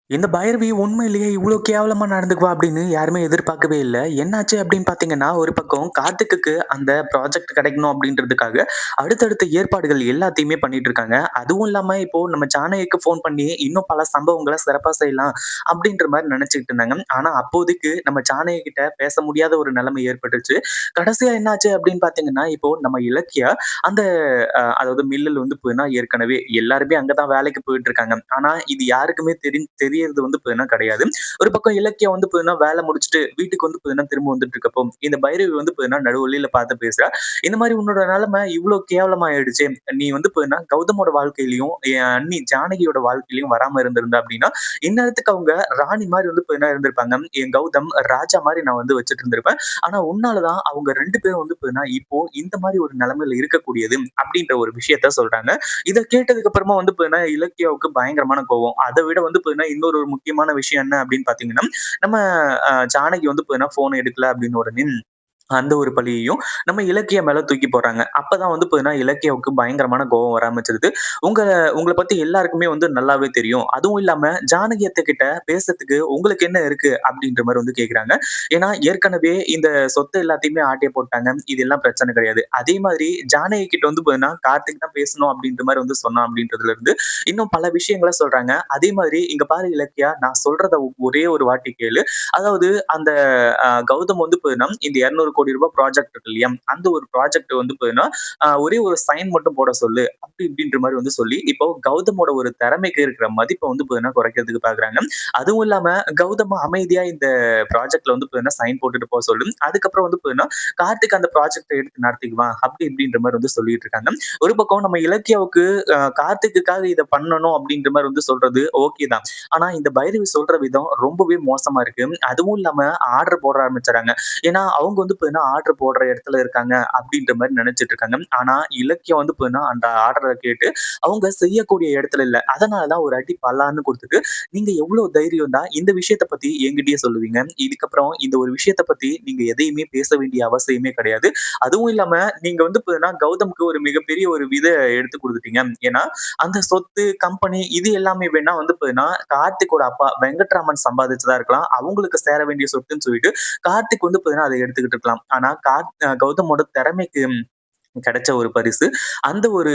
இந்த பைரவி உண்மையிலேயே இவ்ளோ கேவலமா நடந்துக்குவா அப்படின்னு யாருமே எதிர்பார்க்கவே இல்ல. என்னாச்சு அப்படின்னு பார்த்தீங்கன்னா, ஒரு பக்கம் கார்த்திக்குக்கு அந்த ப்ராஜெக்ட் கிடைக்கணும் அப்படின்றதுக்காக அடுத்தடுத்த ஏற்பாடுகள் எல்லாத்தையுமே பண்ணிட்டு இருக்காங்க. அதுவும் இல்லாம இப்போ நம்ம ஜானகிக்கு ஃபோன் பண்ணி இன்னும் பல சம்பவங்கள சிறப்பா செய்யலாம் அப்படின்ற மாரி நெனச்சுக்கிட்டு இருந்தாங்க. ஆனா அப்போதைக்கு நம்ம ஜானகி கிட்ட பேச முடியாத ஒரு நிலைமை ஏற்பட்டுச்சு. கடைசியா என்னாச்சு அப்படின்னு பார்த்தீங்கன்னா, இப்போ நம்ம இலக்கியா அந்த அதாவது மில்லுல வந்து பார்த்தீங்கன்னா, ஏற்கனவே எல்லாருமே அங்க தான் வேலைக்கு போயிட்டு இருக்காங்க. ஆனா இது யாருக்குமே தெரியறது வந்து பார்த்தீங்கன்னா கிடையாது. ஒரு பக்கம் இலக்கியம் வந்து பார்த்தீங்கன்னா, வேலை முடிச்சுட்டு வீட்டுக்கு வந்து பார்த்தீங்கன்னா, திரும்ப வந்துட்டு இருக்கப்போ, இந்த பைரவி வந்து பார்த்தீங்கன்னா, நடு வழியில பார்த்து பேசுறா. இந்த மாரி உன்னோட நிலைமை இவ்ளோ கேவலமா ஆயிடுச்சே. நீ வந்து பார்த்தீங்கன்னா, கௌதமோட வாழ்க்கையிலயும், என் அண்ணி ஜானகியோட வாழ்க்கையிலயும் வராம இருந்திருந்த அப்படின்னா, இந்நேரத்துக்கு அவங்க ராணி மாரி வந்து பார்த்தீங்கன்னா இருந்திருப்பாங்க. என் கௌதம் ராஜா மாரி நான் வந்து வச்சுட்டு இருந்திருப்பேன். ஆனா உன்னால தான் அவங்க 2 பேரும் வந்து பார்த்தீங்கன்னா, இப்போ இந்த மாரி ஒரு நிலைமையில இருக்கக்கூடியது அப்படின்ற ஒரு விஷயத்த சொல்றாங்க. இத கேட்டதுக்கு அப்புறமா வந்து பார்த்தீங்கன்னா, இலக்கியாவுக்கு பயங்கரமான கோவம். அத விட வந்து பார்த்தீங்கன்னா, இன்னொரு ஒரு முக்கியமான விஷயம் என்ன அப்படின்னு பார்த்தீங்கன்னா, நம்ம ஜானகி வந்து பார்த்தீங்கன்னா, ஃபோன் எடுக்கல அப்படின்னு உடனே அந்த ஒரு பழியையும் நம்ம இலக்கியா மேல தூக்கி போடுறாங்க. அப்பதான் வந்து பார்த்தீங்கன்னா, இலக்கியாவுக்கு பயங்கரமான கோவம் வர ஆரம்பிச்சிருது. உங்க உங்கள பத்தி எல்லாருக்குமே வந்து நல்லாவே தெரியும். அதுவும் இல்லாம ஜானகி அத்த கிட்ட பேசறதுக்கு உங்களுக்கு என்ன இருக்கு? அப்படின்ற மாரி வந்து கேட்குறாங்க. ஏன்னா, ஏற்கனவே இந்த சொத்து எல்லாத்தையுமே ஆட்டைய போட்டாங்க. இதெல்லாம் பிரச்சனை கிடையாது. அதே மாதிரி ஜானகி கிட்ட வந்து பார்த்தீங்கன்னா, கார்த்திக் தான் பேசணும் அப்படின்ற மாரி வந்து சொன்னான் அப்படின்றதுல இருந்து, இன்னும் பல விஷயங்கள சொல்றாங்க. அதே மாதிரி இங்க பாரு இலக்கியா, நான் சொல்றத ஒரே ஒரு வாட்டி கேளு. அதாவது அந்த கௌதம் வந்து பார்த்தீங்கன்னா, இந்த 200 கோடி ரூபாய் ப்ராஜெக்ட் இருக்கு இல்லையா? அந்த ஒரு ப்ராஜெக்ட் வந்து பார்த்தீங்கன்னா, ஒரே ஒரு சைன் மட்டும் போட சொல்லு. அப்படி இப்படின்ற மாரி வந்து சொல்லி, இப்போ கௌதமோட ஒரு திறமைக்கு இருக்கிற மதிப்ப வந்து பார்த்தீங்கன்னா குறைக்கிறதுக்கு பார்க்குறாங்க. அதுவும் இல்லாம கௌதம அமைதியா இந்த ப்ராஜெக்ட்ல வந்து பார்த்தீங்கன்னா சைன் போட்டுட்டு போ சொல்லு. அதுக்கப்புறம் வந்து பார்த்தீங்கன்னா, கார்த்திக் அந்த ப்ராஜெக்ட்ட எடுத்து நடத்திக்குவான். அப்படி இப்படின்ற மாரி வந்து சொல்லிட்டு இருக்காங்க. ஒரு பக்கம் நம்ம இலக்கியாவுக்கு கார்த்திக்குக்காக இத பண்ணணும் அப்படின்ற மாரி வந்து சொல்றது ஓகே தான். ஆனா இந்த பைரவி சொல்ற விதம் ரொம்பவே மோசமா இருக்கு. அதுவும் இல்லாம ஆர்டர் போட ஆரம்பிச்சுறாங்க. ஏன்னா, அவங்க வந்து பார்த்தீங்கன்னா, ஆர்டர் போடுற இடத்துல இருக்காங்க அப்படின்ற மாரி நெனச்சுட்டு இருக்காங்க. ஆனா, இலக்கியம் வந்து பார்த்தீங்கன்னா, அந்த ஆர்டர கேட்டு அவங்க செய்யக்கூடிய இடத்துல இல்ல. அதனால தான் ஒரு அடி பல்லான்னு குடுத்துட்டு, நீங்க எவ்ளோ தைரியம் தான் இந்த விஷயத்த பத்தி என்கிட்டயே சொல்லுவீங்க. இதுக்கப்புறம் இந்த ஒரு விஷயத்த பத்தி நீங்க எதையுமே பேச வேண்டிய அவசியமே கிடையாது. அதுவும் இல்லாம நீங்க வந்து பார்த்தீங்கன்னா, கௌதம்க்கு ஒரு மிகப்பெரிய ஒரு எடுத்து குடுத்துட்டீங்க. ஏன்னா, அந்த சொத்து, கம்பெனி இது எல்லாமே வேணா வந்து பார்த்தீங்கன்னா, கார்த்திக்கோட அப்பா வெங்கட்ராமன் சம்பாதிச்சதா இருக்கலாம். அவங்களுக்கு சேர வேண்டிய சொத்துன்னு சொல்லிட்டு கார்த்திக் வந்து பார்த்தீங்கன்னா, அத எடுத்துக்கிட்டு இருக்கலாம். ஆனா கௌதமோட திறமைக்கு கிடைச்ச ஒரு பரிசு. அந்த ஒரு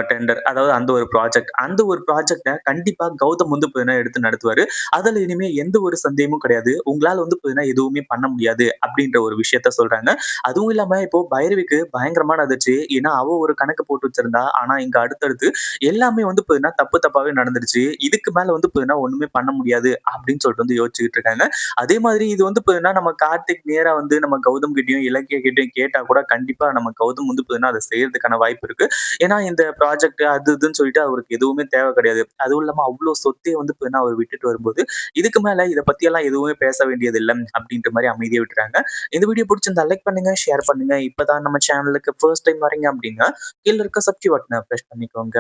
டெண்டர் அதாவது அந்த ஒரு ப்ராஜெக்ட். அந்த ஒரு ப்ராஜெக்ட்ட கண்டிப்பா கௌதம் வந்து பார்த்தீங்கன்னா எடுத்து நடத்துவாரு. அதுல இனிமே எந்த ஒரு சந்தேகமும் கிடையாது. உங்களால வந்து பார்த்தீங்கன்னா எதுவுமே பண்ண முடியாது அப்படின்ற ஒரு விஷயத்த சொல்றாங்க. அதுவும் இல்லாம இப்போ பைரவிக்கு பயங்கரமான அதிர்ச்சி. ஏன்னா அவ ஒரு கணக்கு போட்டு வச்சிருந்தா. ஆனா இங்க அடுத்தடுத்து எல்லாமே வந்து பார்த்தீங்கன்னா தப்பு தப்பாவே நடந்துருச்சு. இதுக்கு மேல வந்து பார்த்தீங்கன்னா ஒண்ணுமே பண்ண முடியாது அப்படின்னு சொல்லிட்டு வந்து யோசிச்சுக்கிட்டு இருக்காங்க. அதே மாதிரி இது வந்து பார்த்தீங்கன்னா நம்ம கார்த்திக் நேரா வந்து நம்ம கௌதம் கிட்டயும், இலக்கிய கிட்டயும் கேட்டா கூட கண்டிப்பா நம்ம கௌதம் வந்து பார்த்தீங்கன்னா அத செய்யறதுக்கான வாய்ப்பு இருக்கு. ஏன்னா இந்த ப்ராஜெக்ட் அது இதுன்னு சொல்லிட்டு அவருக்கு எதுவுமே தேவை கிடையாது. அதுவும் இல்லாம அவ்ளோ சொத்தையும் வந்து பார்த்தீங்கன்னா அவர் விட்டுட்டு வரும்போது, இதுக்கு மேல இத பத்தியெல்லாம் எதுவுமே பேச வேண்டியது இல்ல அப்படின்ற மாரி அமைதியா விட்டுறாங்க. இந்த வீடியோ புடிச்சிருந்தா லைக் பண்ணுங்க, ஷேர் பண்ணுங்க. இப்பதான் நம்ம சேனலுக்கு ஃபர்ஸ்ட் டைம் வரீங்க அப்படின்னா, கீழ இருக்க சப்ஸ்கிரைப் பட்டன பிரஸ் பண்ணிக்கோங்க.